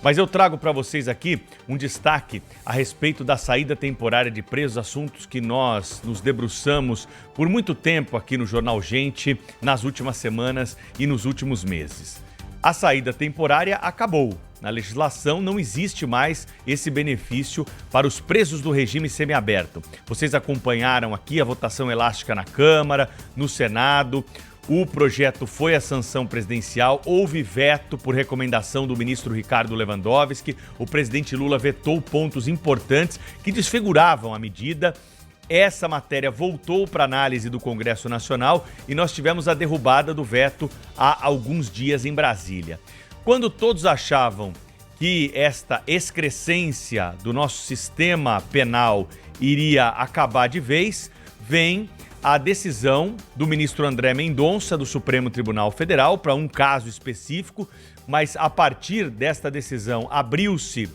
Mas eu trago para vocês aqui um destaque a respeito da saída temporária de presos, assuntos que nós nos debruçamos por muito tempo aqui no Jornal Gente, nas últimas semanas e nos últimos meses. A saída temporária acabou. Na legislação não existe mais esse benefício para os presos do regime semiaberto. Vocês acompanharam aqui a votação elástica na Câmara, no Senado. O projeto foi à sanção presidencial, houve veto por recomendação do ministro Ricardo Lewandowski. O presidente Lula vetou pontos importantes que desfiguravam a medida. Essa matéria voltou para análise do Congresso Nacional e nós tivemos a derrubada do veto há alguns dias em Brasília. Quando todos achavam que esta excrescência do nosso sistema penal iria acabar de vez, vem a decisão do ministro André Mendonça, do Supremo Tribunal Federal, para um caso específico, mas a partir desta decisão abriu-se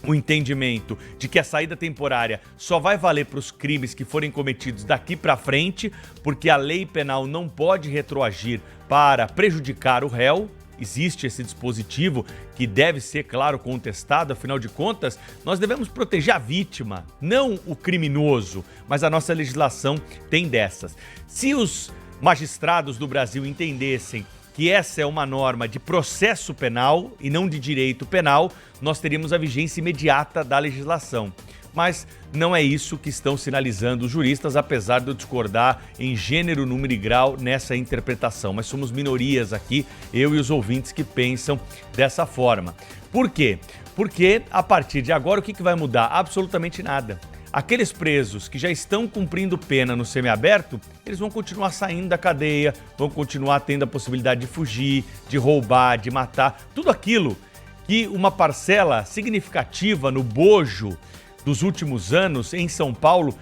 o entendimento de que a saída temporária só vai valer para os crimes que forem cometidos daqui para frente, porque a lei penal não pode retroagir para prejudicar o réu. Existe esse dispositivo que deve ser, claro, contestado, afinal de contas, nós devemos proteger a vítima, não o criminoso, mas a nossa legislação tem dessas. Se os magistrados do Brasil entendessem que essa é uma norma de processo penal e não de direito penal, nós teríamos a vigência imediata da legislação. Mas não é isso que estão sinalizando os juristas, apesar de eu discordar em gênero, número e grau nessa interpretação. Mas somos minorias aqui, eu e os ouvintes que pensam dessa forma. Por quê? Porque a partir de agora o que vai mudar? Absolutamente nada. Aqueles presos que já estão cumprindo pena no semiaberto, eles vão continuar saindo da cadeia, vão continuar tendo a possibilidade de fugir, de roubar, de matar, tudo aquilo que uma parcela significativa no bojo dos últimos anos em São Paulo,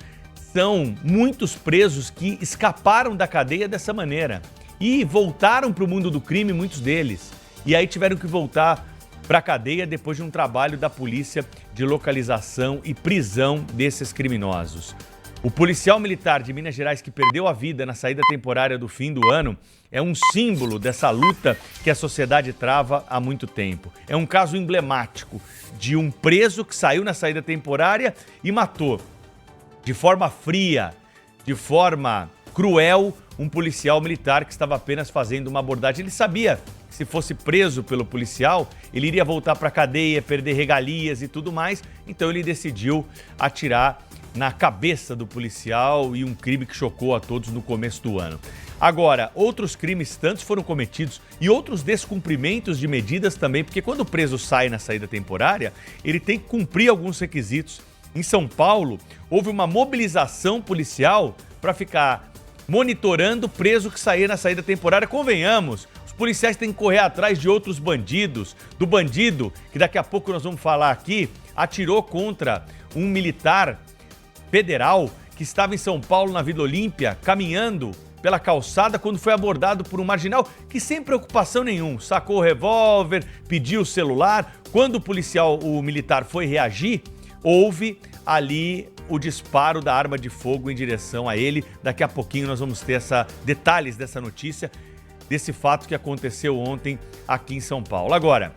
são muitos presos que escaparam da cadeia dessa maneira e voltaram para o mundo do crime, muitos deles. E aí tiveram que voltar para a cadeia depois de um trabalho da polícia de localização e prisão desses criminosos. O policial militar de Minas Gerais que perdeu a vida na saída temporária do fim do ano é um símbolo dessa luta que a sociedade trava há muito tempo. É um caso emblemático de um preso que saiu na saída temporária e matou de forma fria, de forma cruel, um policial militar que estava apenas fazendo uma abordagem. Ele sabia que se fosse preso pelo policial, ele iria voltar para a cadeia, perder regalias e tudo mais, então ele decidiu atirar na cabeça do policial e um crime que chocou a todos no começo do ano. Agora, outros crimes tantos foram cometidos e outros descumprimentos de medidas também, porque quando o preso sai na saída temporária, ele tem que cumprir alguns requisitos. Em São Paulo, houve uma mobilização policial para ficar monitorando o preso que saía na saída temporária. Convenhamos, os policiais têm que correr atrás de outros bandidos, do bandido que daqui a pouco nós vamos falar aqui, atirou contra um militar federal que estava em São Paulo, na Vila Olímpia, caminhando pela calçada quando foi abordado por um marginal que, sem preocupação nenhuma, sacou o revólver, pediu o celular. Quando o militar foi reagir, houve ali o disparo da arma de fogo em direção a ele. Daqui a pouquinho nós vamos ter detalhes dessa notícia, desse fato que aconteceu ontem aqui em São Paulo. Agora,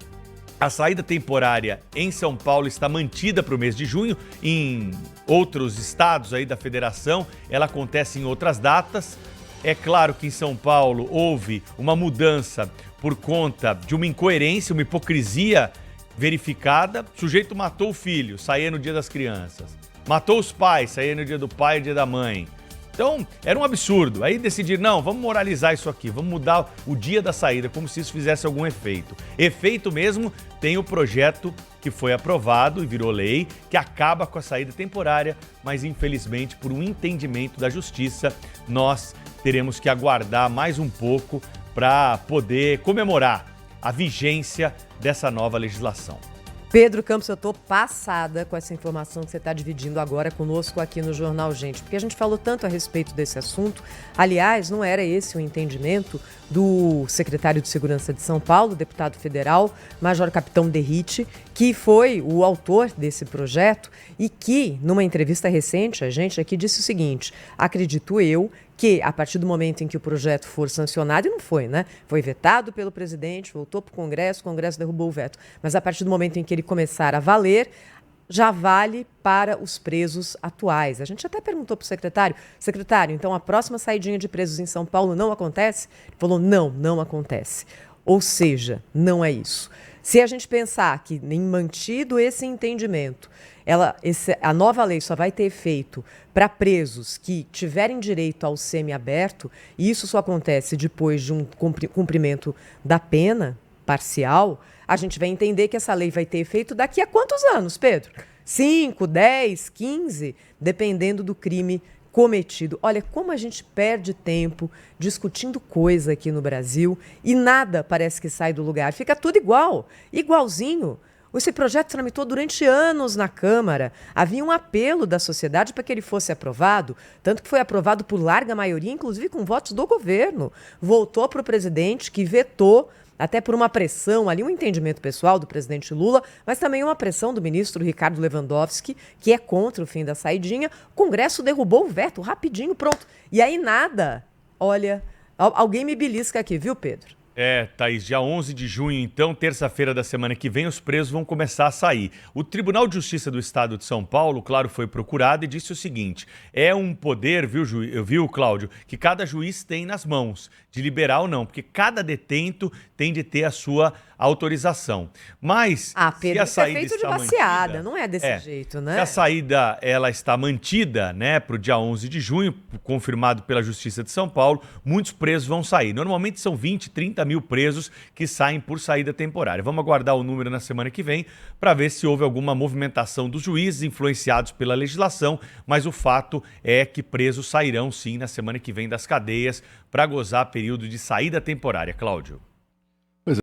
a saída temporária em São Paulo está mantida para o mês de junho. Em outros estados aí da federação, ela acontece em outras datas. É claro que em São Paulo houve uma mudança por conta de uma incoerência, uma hipocrisia verificada. O sujeito matou o filho, saía no dia das crianças. Matou os pais, saía no dia do pai e dia da mãe. Então, era um absurdo. Aí decidir, não, vamos moralizar isso aqui, vamos mudar o dia da saída, como se isso fizesse algum efeito. Efeito mesmo tem o projeto que foi aprovado e virou lei, que acaba com a saída temporária, mas infelizmente, por um entendimento da justiça, nós teremos que aguardar mais um pouco para poder comemorar a vigência dessa nova legislação. Pedro Campos, eu estou passada com essa informação que você está dividindo agora conosco aqui no Jornal Gente, porque a gente falou tanto a respeito desse assunto. Aliás, não era esse o entendimento do secretário de Segurança de São Paulo, deputado federal, Major Capitão Derrite, que foi o autor desse projeto e que, numa entrevista recente, a gente aqui disse o seguinte: acredito eu que, a partir do momento em que o projeto for sancionado, e não foi, né? Foi vetado pelo presidente, voltou para o Congresso derrubou o veto. Mas a partir do momento em que ele começar a valer, já vale para os presos atuais. A gente até perguntou para o secretário, então a próxima saidinha de presos em São Paulo não acontece? Ele falou, não acontece. Ou seja, não é isso. Se a gente pensar que, em mantido esse entendimento, a nova lei só vai ter efeito para presos que tiverem direito ao semiaberto, e isso só acontece depois de um cumprimento da pena parcial, a gente vai entender que essa lei vai ter efeito daqui a quantos anos, Pedro? 5, 10, 15, dependendo do crime cometido. Olha, como a gente perde tempo discutindo coisa aqui no Brasil e nada parece que sai do lugar. Fica tudo igual, igualzinho. Esse projeto tramitou durante anos na Câmara. Havia um apelo da sociedade para que ele fosse aprovado, tanto que foi aprovado por larga maioria, inclusive com votos do governo. Voltou para o presidente, que vetou, até por uma pressão ali, um entendimento pessoal do presidente Lula, mas também uma pressão do ministro Ricardo Lewandowski, que é contra o fim da saidinha. O Congresso derrubou o veto, rapidinho, pronto. E aí nada. Olha, alguém me belisca aqui, viu, Pedro? Thaís, dia 11 de junho, então, terça-feira da semana que vem, os presos vão começar a sair. O Tribunal de Justiça do Estado de São Paulo, claro, foi procurado e disse o seguinte, é um poder, viu, Cláudio, que cada juiz tem nas mãos, de liberar ou não, porque cada detento tem de ter a sua autorização. Mas, Pedro, se a saída é feito está de baseada, mantida, não é desse jeito, né? Se a saída ela está mantida, né, para o dia 11 de junho, confirmado pela Justiça de São Paulo, muitos presos vão sair. Normalmente são 20, 30 mil presos que saem por saída temporária. Vamos aguardar o número na semana que vem para ver se houve alguma movimentação dos juízes influenciados pela legislação, mas o fato é que presos sairão sim na semana que vem das cadeias para gozar período de saída temporária. Cláudio.